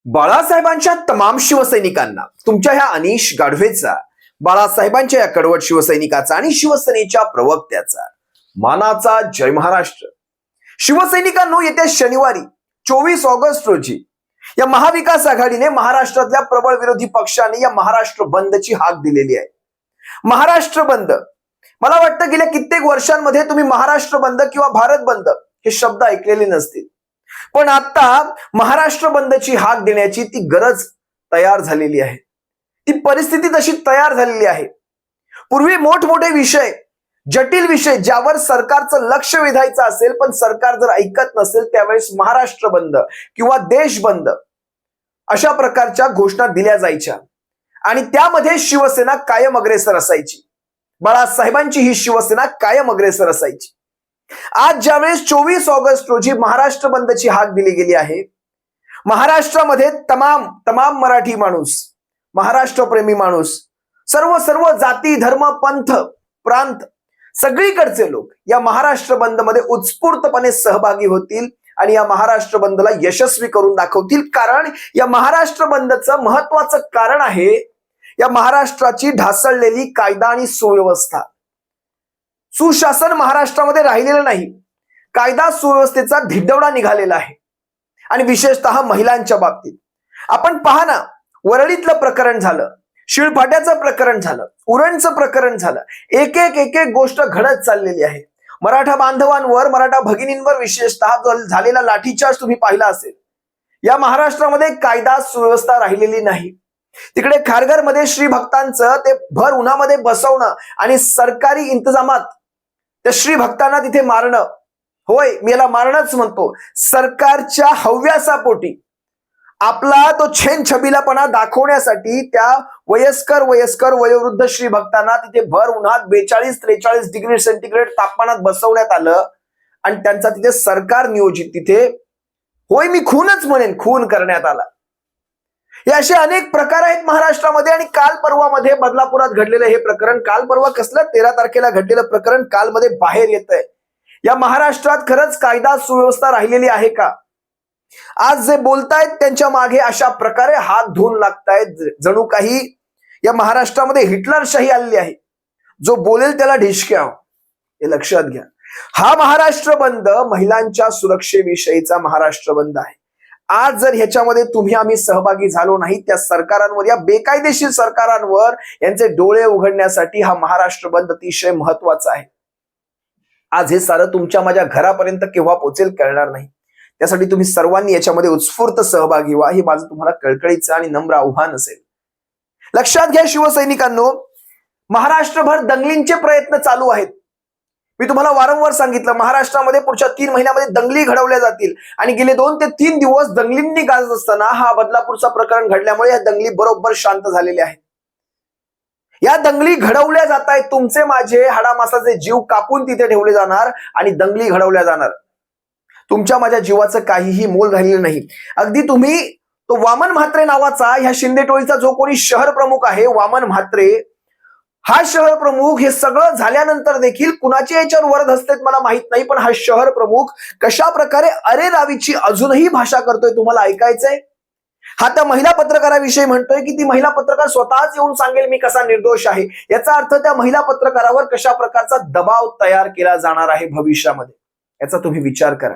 बाळासाहेबांच्या तमाम शिवसैनिकांना तुमच्या ह्या अनिश गाढवेचा, बाळासाहेबांच्या या कडवट शिवसैनिकाचा आणि शिवसेनेच्या प्रवक्त्याचा मानाचा जय महाराष्ट्र. शिवसैनिकांनो, येत्या शनिवारी 24 ऑगस्ट रोजी या महाविकास आघाडीने महाराष्ट्रातल्या प्रबळ विरोधी पक्षाने या महाराष्ट्र बंदची हाक दिलेली आहे. महाराष्ट्र बंद, मला वाटतं गेल्या कित्येक वर्षांमध्ये तुम्ही महाराष्ट्र बंद किंवा भारत बंद हे शब्द ऐकलेले नसतील, पण आता महाराष्ट्र बंदची हाक देण्याची ती गरज तयार झालेली आहे. ती परिस्थिती तशी तयार झालेली आहे. पूर्वी मोठमोठे विषय, जटिल विषय ज्यावर सरकारचं लक्ष वेधायचं असेल पण सरकार जर ऐकत नसेल त्यावेळेस महाराष्ट्र बंद किंवा देश बंद अशा प्रकारच्या घोषणा दिल्या जायच्या आणि त्यामध्ये शिवसेना कायम अग्रेसर असायची. बाळासाहेबांची ही शिवसेना कायम अग्रेसर असायची. आज ज्यावेळेस 24 ऑगस्ट रोजी महाराष्ट्र बंदची हाक दिली गेली आहे, महाराष्ट्रामध्ये तमाम मराठी माणूस, महाराष्ट्रप्रेमी माणूस, सर्व जाती, धर्म, पंथ, प्रांत सगळीकडचे लोक या महाराष्ट्र बंद मध्ये उत्स्फूर्तपणे सहभागी होतील आणि या महाराष्ट्र बंदला यशस्वी करून दाखवतील. कारण या महाराष्ट्र बंदचं महत्वाचं कारण आहे या महाराष्ट्राची ढासळलेली कायदा आणि सुव्यवस्था. सुशासन महाराष्ट्रामध्ये राहिलेलं नाही. कायदा सुव्यवस्थेचा धिडवडा निघालेला आहे आणि विशेषतः महिलांच्या बाबतीत आपण पहा ना, वरळीतलं प्रकरण झालं, शिळफाट्याचं प्रकरण झालं, उरणचं प्रकरण झालं, एक एक गोष्ट घडत चाललेली आहे. मराठा बांधवांवर, मराठा भगिनींवर विशेषतः झालेला लाठीचार्ज तुम्ही पाहिला असेल. या महाराष्ट्रामध्ये कायदा सुव्यवस्था राहिलेली नाही. तिकडे खारघरमध्ये श्री भक्तांचं ते भर उन्हामध्ये बसवणं आणि सरकारी इंतजामात त्या श्री भक्तांना तिथे मारणं, होय मी याला मारणंच म्हणतो, सरकारच्या हव्यासापोटी आपला तो छेन छबिलापणा दाखवण्यासाठी त्या वयस्कर वयोवृद्ध श्री भक्तांना तिथे भर उन्हात 42-43 डिग्री सेंटीग्रेड तापमानात बसवण्यात आलं आणि त्यांचा तिथे सरकार नियोजित तिथे, होय मी खूनच म्हणेन, खून करण्यात आला. हे असे अनेक प्रकार आहेत महाराष्ट्रामध्ये. आणि काल परवामध्ये बदलापुरात घडलेलं हे प्रकरण, काल परवा कसलं 13 तारखेला घडलेलं प्रकरण काल मध्ये बाहेर येतंय. या महाराष्ट्रात खरंच कायदा सुव्यवस्था राहिलेली आहे का? आज जे बोलतायत त्यांच्या मागे अशा प्रकारे हात धुवून लागतायत, जणू काही या महाराष्ट्रामध्ये हिटलरशाही आलेली आहे. जो बोलेल त्याला ढिशक्या, हे लक्षात घ्या. हा महाराष्ट्र बंद महिलांच्या सुरक्षेविषयीचा महाराष्ट्र बंद आहे. आज जर ह्याच्यामध्ये तुम्ही आम्ही सहभागी झालो नाही, त्या सरकारांवर, या बेकायदेशीर सरकारांवर यांचे डोळे उघडण्यासाठी हा महाराष्ट्र बंद अतिशय महत्वाचा आहे. आज हे सारं तुमच्या माझ्या घरापर्यंत केव्हा पोहोचेल कळणार नाही. त्यासाठी तुम्ही सर्वांनी याच्यामध्ये उत्स्फूर्त सहभागी व्हा, हे माझं तुम्हाला कळकळीचं आणि नम्र आव्हान असेल. लक्षात घ्या शिवसैनिकांनो, महाराष्ट्रभर दंगलींचे प्रयत्न चालू आहेत. मी तुम्हाला वारंवार सांगितलं, महाराष्ट्रामध्ये पुढच्या 3 महिन्यामध्ये दंगली घडवल्या जातील आणि गेले 2 ते 3 दिवस दंगलींनी गाजत असताना हा बदलापूरचा प्रकरण घडल्यामुळे या दंगली बरोबर शांत झालेल्या आहेत. या दंगली घडवल्या जात आहेत. तुमचे माझे हाडामासाचे जीव कापून तिथे ठेवले जाणार आणि दंगली घडवल्या जाणार. तुमच्या माझ्या जीवाचं काहीही मोल राहिलेलं नाही. अगदी तुम्ही तो वामन म्हात्रे नावाचा ह्या शिंदे टोळीचा जो कोणी शहर प्रमुख आहे, वामन म्हात्रे, हा शहर प्रमुख हे सगळं झाल्यानंतर देखील कुणाच्या याच्यावर वरद हसतेत मला माहित नाही, पण हा शहर प्रमुख कशा प्रकारे अरे रावीची अजूनही भाषा करतोय तुम्हाला ऐकायचंय? हा त्या महिला पत्रकाराविषयी म्हणतोय की ती महिला पत्रकार स्वतःच येऊन सांगेल मी कसा निर्दोष आहे. याचा अर्थ त्या महिला पत्रकारावर कशा प्रकारचा दबाव तयार केला जाणार आहे भविष्यामध्ये, याचा तुम्ही विचार करा.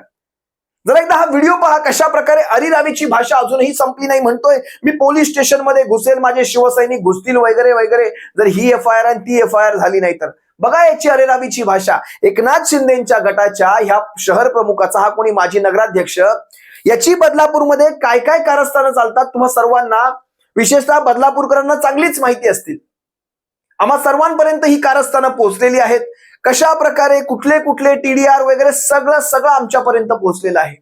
जर एकदा हा व्हिडिओ पहा, कशा प्रकारे अरिरावीची भाषा अजूनही संपली नाही. म्हणतोय मी पोलीस स्टेशन मध्ये घुसेल, माझे शिवसैनिक घुसतील वगैरे जर ही एफआयआर आणि ती एफआयआर झाली नाही तर. बघा याची अरेरावीची भाषा. एकनाथ शिंदेच्या गटाच्या ह्या शहर प्रमुखाचा, हा कोणी माजी नगराध्यक्ष, याची बदलापूरमध्ये काय काय कारस्थानं चालतात तुम्हा सर्वांना, विशेषतः बदलापूरकरांना चांगलीच माहिती असतील. आम्हा सर्वांपर्यंत ही कारस्थानं पोहोचलेली आहेत. कशा प्रकारे कुठले टीडीआर वगैरे सगळं आमच्यापर्यंत पोहोचलेलं आहे.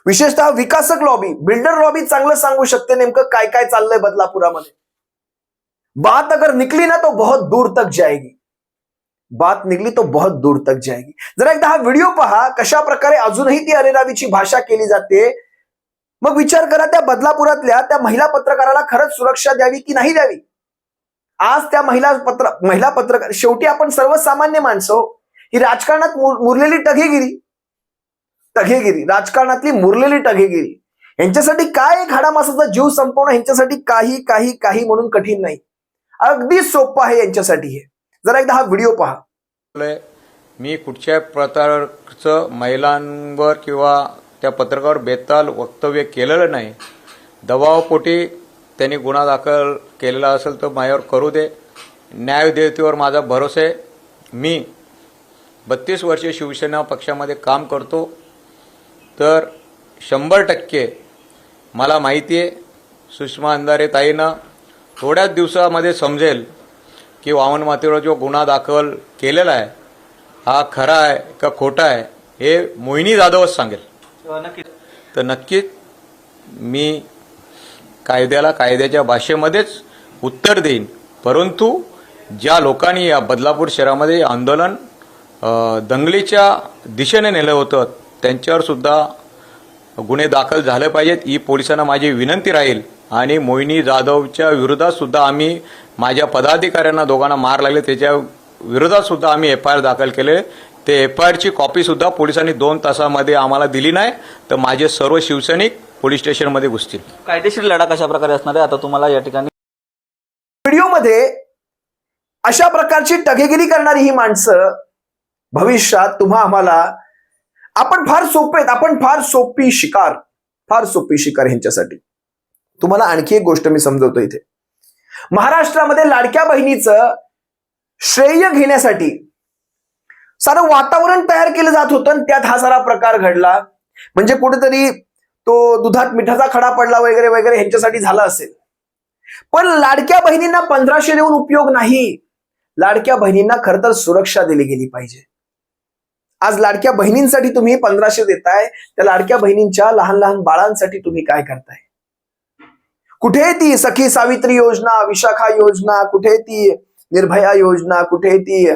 विशेषतः विकासक लॉबी, बिल्डर लॉबी चांगलं सांगू शकते नेमकं काय काय चाललंय बदलापुरामध्ये. बात अगर निकली ना तो बहुत दूर तक जाएगी, बात निकली तो बहुत दूर तक जाएगी. जरा एकदा हा व्हिडिओ पहा, कशा प्रकारे अजूनही ती अरेरावीची भाषा केली जाते. मग विचार करा, त्या बदलापुरातल्या त्या महिला पत्रकाराला खरंच सुरक्षा द्यावी की नाही द्यावी. आज त्या महिला पत्रकार, शेवटी आपण सर्वसामान्य माणसं, ही राजकारणात मुरलेली टगेगिरी, राजकारणातली मुरलेली टगेगिरी यांच्यासाठी काय एक हाडामासाचा जीव संपवणं यांच्यासाठी काही काही काही म्हणून कठीण नाही, अगदी सोपं आहे यांच्यासाठी हे. जरा एकदा हा व्हिडिओ पहा. मी कुठच्या प्रकारचं महिलांवर किंवा त्या पत्रकावर बेताल वक्तव्य केलेलं नाही. दबावपोटी त्यांनी गुन्हा दाखल केलेला असेल तर माझ्यावर करू दे. न्यायदेवतेवर माझा भरोसा आहे. मी 32 वर्षे शिवसेना पक्षामध्ये काम करतो, तर 100% मला माहिती आहे सुषमा अंधारे ताईंना थोड्याच दिवसामध्ये समजेल की वामन मातेवर जो गुन्हा दाखल केलेला आहे हा खरा आहे का खोटा आहे हे मोहिनी जाधवच सांगेल. तर नक्कीच मी कायद्याच्या भाषेमध्येच उत्तर देईन. परंतु ज्या लोकांनी या बदलापूर शहरामध्ये आंदोलन दंगलीच्या दिशेने नेलं होतं त्यांच्यावर सुद्धा गुन्हे दाखल झाले पाहिजेत ही पोलिसांना माझी विनंती राहील. आणि मोहिनी जाधवच्या विरोधात सुद्धा आम्ही माझ्या पदाधिकाऱ्यांना दोघांना मार लागले त्याच्या विरोधात सुद्धा आम्ही FIR दाखल केले. ते FIRची कॉपी सुद्धा पोलिसांनी 2 तासामध्ये आम्हाला दिली नाही, तर माझे सर्व शिवसैनिक पोलीस स्टेशनमध्ये घुसतील. कायदेशीर लढा कशा प्रकारे असणार आहे आता तुम्हाला या ठिकाणी व्हिडिओमध्ये अशा प्रकारची टगेगिरी करणारी ही माणसं भविष्यात तुम्हा आम्हाला आपण फार सोपे आहेत, आपण फार सोपी शिकार ह्यांच्यासाठी. तुम्हाला आणखी एक गोष्ट मी समजवतो इथे. महाराष्ट्रामध्ये लाडक्या बहिणीचं श्रेय घेण्यासाठी सारं वातावरण तयार केलं जात होतं आणि त्यात हा सारा प्रकार घडला. म्हणजे कुठेतरी तो दुधात मिठाचा खडा पडला वगैरे वगैरे ह्यांच्यासाठी झाला असेल. पण लाडक्या बहिणींना 1500 देऊन उपयोग नाही. लाडक्या बहिणींना खरं तर सुरक्षा दिली गेली पाहिजे. आज लाडक्या बहिणींसाठी तुम्ही 1500 देताय, त्या लाडक्या बहिणींच्या लहान लहान बाळांसाठी तुम्ही काय करताय? कुठे ती सखी सावित्री योजना, विशाखा योजना, कुठे ती निर्भया योजना, कुठे ती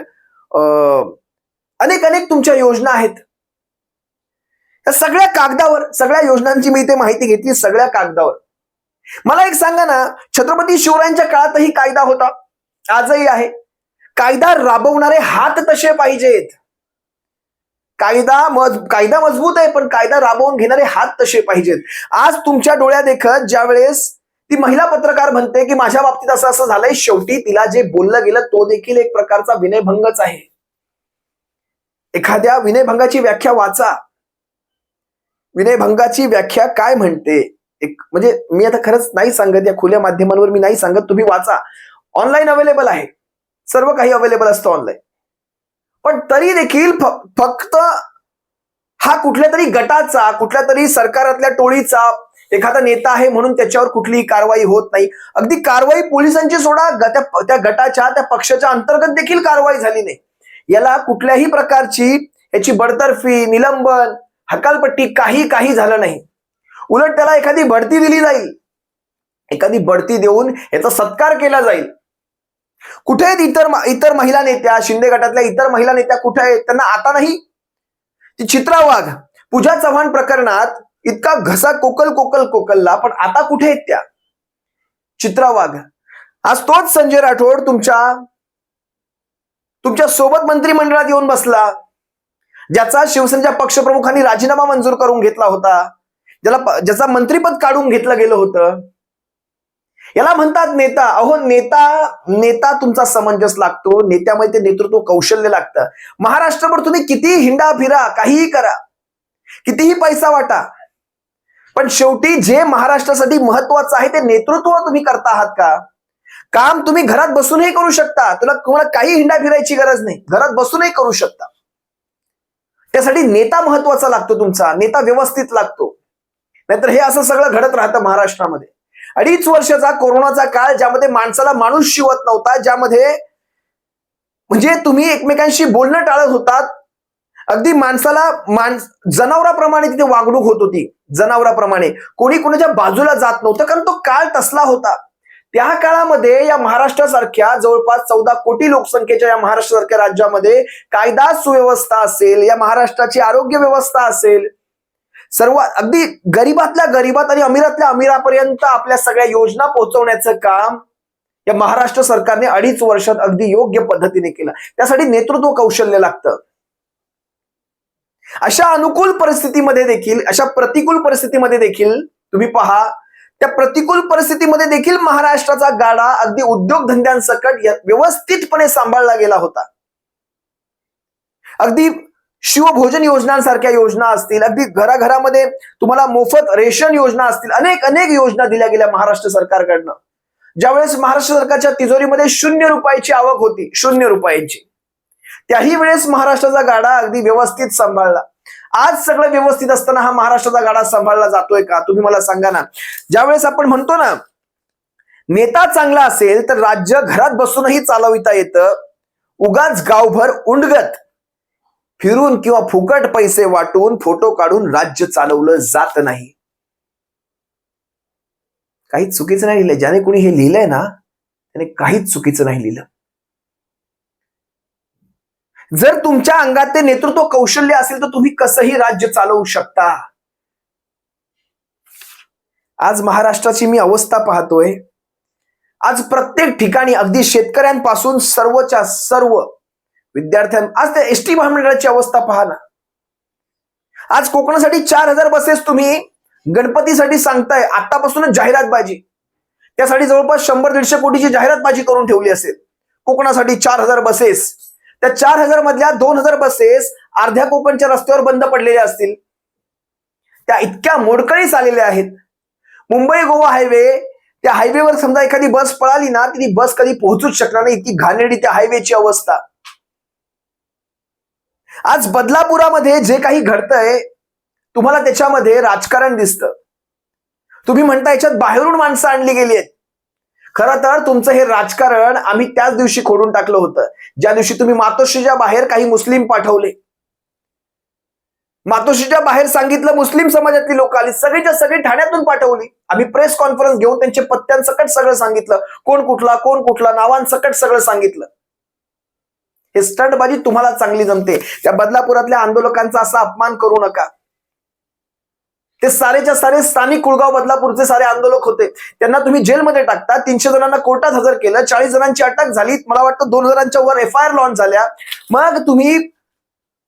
अनेक तुमच्या योजना आहेत. त्या सगळ्या कागदावर, सगळ्या योजनांची मी इथे माहिती घेतली, सगळ्या कागदावर. मला एक सांगा ना, छत्रपती शिवरायांच्या काळातही कायदा होता, आजही आहे. कायदा राबवणारे हात तसे पाहिजेत. कायदा मजबूत आहे, पण कायदा राबवून घेणारे हात तसे पाहिजेत. आज तुमच्या डोळ्या देखत ज्या वेळेस ती महिला पत्रकार म्हणते की माझ्या बाबतीत असं असं झालंय, शेवटी तिला जे बोललं गेलं तो देखील एक प्रकारचा विनयभंगच आहे. एखाद्या विनयभंगाची व्याख्या वाचा. विनयभंगाची व्याख्या काय म्हणते, एक म्हणजे मी आता खरंच नाही सांगत, या खुल्या माध्यमांवर मी नाही सांगत, तुम्ही वाचा. ऑनलाईन अवेलेबल आहे, सर्व काही अवेलेबल असतं ऑनलाईन. पण तरी देखील फक्त हा कुठल्या तरी गटाचा, कुठल्या तरी सरकारातल्या टोळीचा एखादा नेता आहे म्हणून त्याच्यावर कुठलीही कारवाई होत नाही. अगदी कारवाई पोलिसांची सोडा, त्या गटाच्या, त्या पक्षाच्या अंतर्गत देखील कारवाई झाली नाही. याला कुठल्याही प्रकारची याची बडतर्फी, निलंबन, हकालपट्टी काही झालं नाही. उलट त्याला एखादी बढती दिली जाईल, एखादी बढती देऊन याचा सत्कार केला जाईल. कुठे आहेत इतर महिला नेत्या, शिंदे गटातल्या इतर महिला नेत्या कुठे आहेत? त्यांना आता नाही. ती चित्रा वाघ, पूजा चव्हाण प्रकरणात इतका घसा कोकलला, पण आता कुठे आहेत त्या? चित्रा वाघ. आज तोच संजय राठोड तुमच्या सोबत मंत्रिमंडळात येऊन बसला, ज्याचा शिवसेनेच्या पक्षप्रमुखांनी राजीनामा मंजूर करून घेतला होता, ज्याचा मंत्रिपद काढून घेतलं गेलं होतं. याला म्हणतात नेता. अहो नेता तुमचा समंजस लागतो, नेत्यामध्ये ते नेतृत्व कौशल्य लागतं. महाराष्ट्रभर तुम्ही कितीही हिंडा फिरा, काहीही करा, कितीही पैसा वाटा, पण शेवटी जे महाराष्ट्रासाठी महत्वाचं आहे ते नेतृत्व तुम्ही करता आहात का? काम तुम्ही घरात बसूनही करू शकता, तुम्हाला काही हिंडा फिरायची गरज नाही, घरात बसूनही करू शकता. त्यासाठी नेता महत्वाचा लागतो, तुमचा नेता व्यवस्थित लागतो. नाहीतर हे असं सगळं घडत राहतं महाराष्ट्रामध्ये. 2.5 वर्षाचा कोरोनाचा काळ, ज्यामध्ये माणसाला माणूस शिवत नव्हता, ज्यामध्ये म्हणजे तुम्ही एकमेकांशी बोलणं टाळत होतात, अगदी माणसाला जनावराप्रमाणे तिथे वागणूक होत होती. जनावराप्रमाणे कोणी कोणाच्या बाजूला जात नव्हतं, कारण तो काळ तसला होता. त्या काळामध्ये या महाराष्ट्रासारख्या जवळपास 14 कोटी लोकसंख्येच्या या महाराष्ट्रासारख्या राज्यामध्ये कायदा सुव्यवस्था असेल, या महाराष्ट्राची आरोग्य व्यवस्था असेल, सर्व अगदी गरीबातल्या गरीबात आणि अमीरातल्या अमीरापर्यंत आपल्या सगळ्या योजना पोहोचवण्याचं काम या महाराष्ट्र सरकारने 2.5 वर्षात अगदी योग्य पद्धतीने केलं. त्यासाठी नेतृत्व कौशल्य लागतं. अशा अनुकूल परिस्थितीमध्ये देखील, अशा प्रतिकूल परिस्थितीमध्ये देखील तुम्ही पहा, त्या प्रतिकूल परिस्थितीमध्ये देखील महाराष्ट्राचा गाडा अगदी उद्योगधंद्यांसकट व्यवस्थितपणे सांभाळला गेला होता. अगदी शिवभोजन योजनांसारख्या योजना असतील, अगदी घराघरामध्ये तुम्हाला मोफत रेशन योजना असतील, अनेक अनेक योजना दिल्या गेल्या महाराष्ट्र सरकारकडनं. ज्यावेळेस महाराष्ट्र सरकारच्या तिजोरीमध्ये 0 रुपयाची आवक होती, 0 रुपयाची, त्याही वेळेस महाराष्ट्राचा गाडा अगदी व्यवस्थित सांभाळला. आज सगळं व्यवस्थित असताना हा महाराष्ट्राचा गाडा सांभाळला जातोय का? तुम्ही मला सांगा ना. ज्यावेळेस आपण म्हणतो ना, नेता चांगला असेल तर राज्य घरात बसूनही चालविता येतं, उगाच गावभर उंडगत फिरून किंवा फुकट पैसे वाटून फोटो काढून राज्य चालवलं जात नाही. काहीच चुकीचं नाही लिहिलंय. ज्याने कोणी हे लिहिलंय ना, त्याने काहीच चुकीचं नाही लिहिलं. जर तुमच्या अंगात ते नेतृत्व कौशल्य असेल तर तुम्ही कसंही राज्य चालवू शकता. आज महाराष्ट्राची मी अवस्था पाहतोय. आज प्रत्येक ठिकाणी अगदी शेतकऱ्यांपासून सर्वच्या सर्व आज त्या एसटी महामंडळाची अवस्था पहा ना. आज कोकणासाठी 4000 बसेस तुम्ही गणपतीसाठी सांगताय, आतापासूनच जाहिरातबाजी. त्यासाठी जवळपास 100-150 कोटीची जाहिरातबाजी करून ठेवली असेल. कोकणासाठी 4000 बसेस. त्या 4000 मधल्या 2000 बसेस अर्ध्या कोकणच्या रस्त्यावर बंद पडलेल्या असतील. त्या इतक्या मोडकळीस आलेल्या आहेत. मुंबई गोवा हायवे, त्या हायवेवर समजा एखादी बस पळाली ना, ती बस कधी पोहोचूच शकणार नाही, इतकी घाणेरडी त्या हायवेची अवस्था. आज बदलापुरामध्ये जे काही घडतंय, तुम्हाला त्याच्यामध्ये राजकारण दिसतं. तुम्ही म्हणता याच्यात बाहेरून माणसं आणली गेली आहेत. खरं तर तुमचं हे राजकारण आम्ही त्याच दिवशी खोडून टाकलं होतं, ज्या दिवशी तुम्ही मातोश्रीच्या बाहेर काही मुस्लिम पाठवले. मातोश्रीच्या बाहेर सांगितलं, मुस्लिम समाजातली लोक आली, सगळीच्या सगळी ठाण्यातून पाठवली. आम्ही प्रेस कॉन्फरन्स घेऊन त्यांचे पत्त्यांसकट सगळं सांगितलं, कोण कुठला नावांसकट सगळं सांगितलं. हे स्टंटबाजी तुम्हाला चांगली जमते. त्या बदलापुरातल्या आंदोलकांचा असा अपमान करू नका. ते सारेच्या सारे स्थानिक कुळगाव बदलापूरचे सारे आंदोलक होते. त्यांना तुम्ही जेलमध्ये टाकता. 300 जणांना कोर्टात हजर केलं, 40 जणांची अटक झाली, मला वाटतं 2000च्या वर FIR लॉन्च झाल्या. मग तुम्ही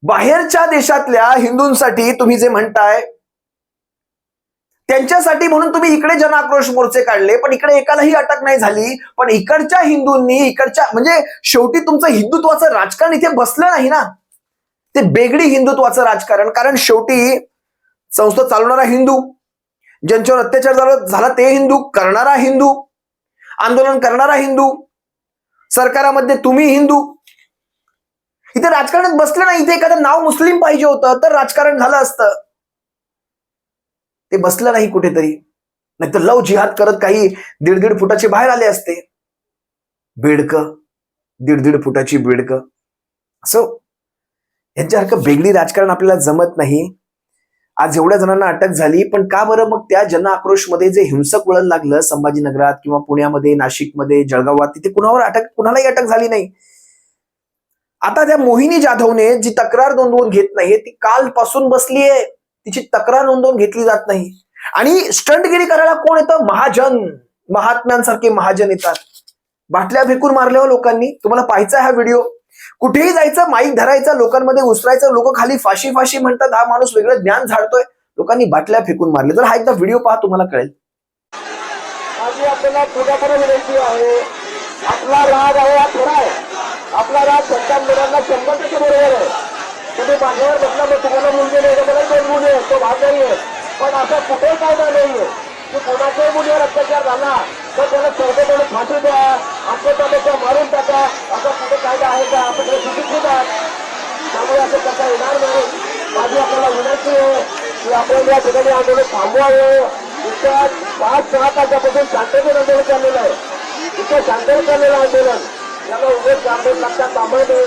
बाहेरच्या देशातल्या हिंदूंसाठी तुम्ही जे म्हणताय, त्यांच्यासाठी म्हणून तुम्ही इकडे जन आक्रोश मोर्चे काढले, पण इकडे एकालाही अटक नाही झाली. पण इकडच्या हिंदूंनी, इकडच्या म्हणजे शेवटी तुमचं हिंदुत्वाचं राजकारण इथे बसलं नाही ना. ते बेगडी हिंदुत्वाचं राजकारण. कारण शेवटी संस्था चालवणारा हिंदू, ज्यांच्यावर अत्याचार झाला ते हिंदू, करणारा हिंदू, आंदोलन करणारा हिंदू, सरकारामध्ये तुम्ही हिंदू. इथे राजकारणात बसलं नाही. इथे एखादं नाव मुस्लिम पाहिजे होतं तर राजकारण झालं असतं. ते बसलं नाही कुठेतरी. नाहीतर लव जिहाद करत काही 1.5 फुटाचे बाहेर आले असते. बेडकं, 1.5 फुटाची बेडकं. असं यांच्यासारखं बेगडी राजकारण आपल्याला जमत नाही. आज एवढ्या जणांना अटक झाली, पण का बरं मग त्या जन आक्रोशमध्ये जे हिंसक वळण लागलं संभाजीनगरात किंवा पुण्यामध्ये, नाशिकमध्ये, जळगावात, तिथे कुणालाही अटक झाली नाही. आता त्या मोहिनी जाधवने जी तक्रार नोंदवून घेत नाहीये, ती कालपासून बसलीये. तिची तक्रार नोंदवून घेतली जात नाही. आणि स्टंटगिरी करायला कोण येतं? महाजन, महात्म्यांसारखे महाजन येतात. बाटल्या फेकून मारल्यावर लोकांनी. तुम्हाला पाहायचा हा व्हिडिओ. कुठेही जायचं, माईक धरायचं, लोकांमध्ये घुसरायचं, लोक खाली फाशी फाशी म्हणतात, हा माणूस वेगळं ज्ञान झाडतोय. लोकांनी बाटल्या फेकून मारले. तर हा एकदा व्हिडिओ पहा, तुम्हाला कळेल. आपल्याला पुढाकार विनंती आहे. आपला राग आहे हा खरा आहे. आपला राग सत्ता मुलांना 100% बरोबर आहे. तुम्ही मागेवर बसला मग तुम्हाला मुलगी नाही, मला 2 मुली आहेत, तो भाग नाहीये. पण असं कुठेही कायदा नाहीये की कोणाच्याही मुलीवर अत्याचार झाला तर त्याला सरकारने फाशी द्या, आमच्या तालुक्यात मारून टाका, असा कुठे कायदा आहे का? आपण सुशिक्षित आहात, त्यामुळे असं करता येणार नाही. माझी आपल्याला विनंती आहे की आपण या ठिकाणी आंदोलन थांबवावे. इथं 5-6 तासापासून शांततेत आंदोलन चाललेलं आहे. इथं शांततेत चाललेलं आंदोलन, याला उभेच आंदोलन लागतात थांबवणे.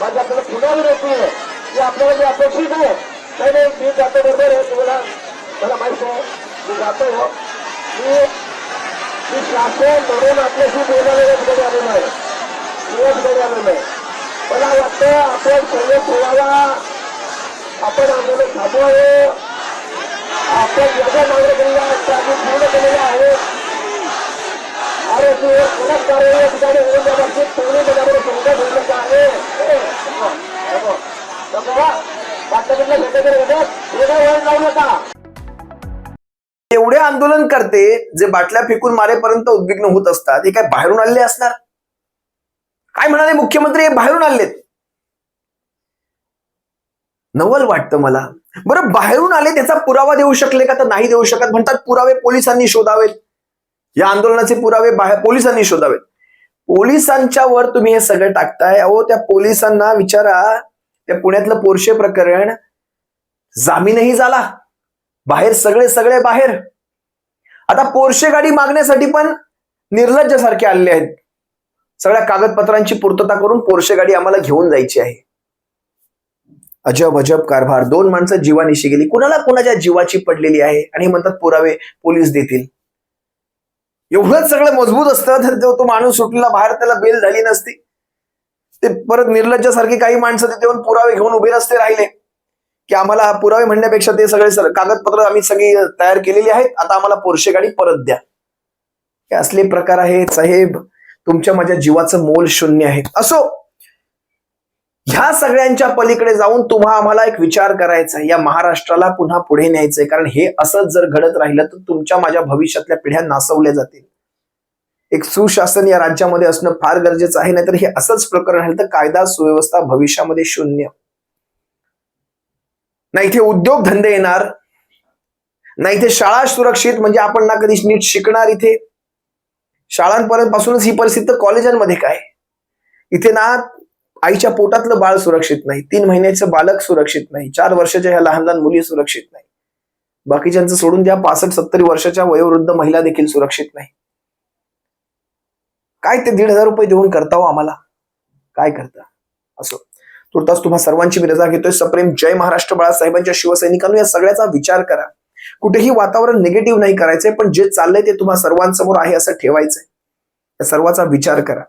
माझी आपल्याला पुन्हा विनंती आहे की आपल्याला जे अपेक्षित आहे, नाही मी जातो बरोबर आहे, तुम्हाला मला माहित आहे, मी जातो. मी शासन म्हणून आपल्याशी बोलायला याचकडे आलेलो आहे, याचकडे आलेलो आहे. मला वाटतं आपण संयम ठेवावा, आपण आंदोलन थांबवावे. आपण ज्या नागरिकांना त्याने पूर्ण केलेल्या आहेत आणि ते कडक कारवाई ठिकाणी होऊन त्या बाबतीत पूर्ण त्याच्यामध्ये संघर्ष ठेवण्याचा आहे. बाटल्याकडनं भेटेकडे येतात, वेगळं वळण लावू नका. एवढे आंदोलन करते जे बाटल्या फेकून मारेपर्यंत उद्विग्न होत असतात, हे काय बाहेरून आलेले असणार? काय म्हणाले मुख्यमंत्री, हे बाहेरून आलेत. नवल वाटतं मला. बरं, बाहेरून आले त्याचा पुरावा देऊ शकले का? तर नाही देऊ शकत. म्हणतात पुरावे पोलिसांनी शोधावेत, या आंदोलनाचे पुरावे पोलिसांनी शोधावेत. पोलिसांच्या वर तुम्ही हे सगळं टाकताय. अहो, त्या पोलिसांना विचारा, त्या पुण्यातलं पोरशे प्रकरण जामीनही झाला, बाहेर सगळे बाहेर. आता पोरशे गाडी मागण्यासाठी पण निर्लज्ज सारखे आलेले आहेत. सगळ्या कागदपत्रांची पूर्तता करून पोरशे गाडी आम्हाला घेऊन जायची आहे. अजब अजब कारभार. 2 माणसं जीवानिशी गेली. कुणाला कोणाच्या जीवाची पडलेली आहे आणि म्हणतात पुरावे पोलीस देतील. एवढंच सगळं मजबूत असतं तर तो माणूस सुटलेला बाहेर, त्याला बेल झाली नसती. ते परत निर्लज्जासारखी काही माणसं तिथे येऊन पुरावे घेऊन उभे रस्ते राहिले की आम्हाला पुरावे म्हणण्यापेक्षा ते सगळे कागदपत्र आम्ही सगळी तयार केलेली आहेत, आता आम्हाला पोरशे गाडी परत द्या. हे असले प्रकार आहेत साहेब. तुमच्या माझ्या जीवाचं मोल शून्य आहे. असो, ह्या सगळ्यांच्या पलीकडे जाऊन तुम्हा आम्हाला एक विचार करायचा आहे. या महाराष्ट्राला पुन्हा पुढे न्यायचंय, कारण हे असंच जर घडत राहिलं तर तुमच्या माझ्या भविष्यातल्या पिढ्या नासवल्या जातील. एक सुशासन या राज्यामध्ये असणं फार गरजेचं आहे, नाहीतर हे असंच प्रकरण राहिलं तर कायदा सुव्यवस्था भविष्यामध्ये शून्य. नाही इथे उद्योगधंदे येणार, नाही इथे शाळा सुरक्षित, म्हणजे आपण ना कधी नीट शिकणार. इथे शाळांपर्यंत पासूनच ही परिस्थिती, तर कॉलेजांमध्ये काय? इथे ना आईच्या पोटातलं बाळ सुरक्षित नाही, 3 महिन्याचं बालक सुरक्षित नाही, 4 वर्षाच्या ह्या लहान लहान मुली सुरक्षित नाही. बाकीच्यांचं सोडून द्या, 65-70 वर्षाच्या वयोवृद्ध महिला देखील सुरक्षित नाही. काय ते 1,500 रुपये देऊन करता हो आम्हाला? काय करता? असो, तुर्तास तुम्हा सर्वांची मी रजा घेतोय. सप्रेम जय महाराष्ट्र. बाळासाहेबांच्या शिवसैनिकांनो, या सगळ्याचा विचार करा. कुठेही वातावरण निगेटिव्ह नाही करायचंय, पण जे चाललंय ते तुम्हा सर्वांसमोर आहे असं ठेवायचंय. या सर्वाचा विचार करा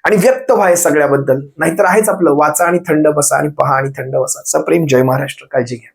आणि व्यक्त व्हा सगळ्याबद्दल. नाहीतर आहेच आपलं, वाचा आणि थंड बसा आणि पहा आणि थंड बसा. सप्रेम जय महाराष्ट्र. काळजी घ्या.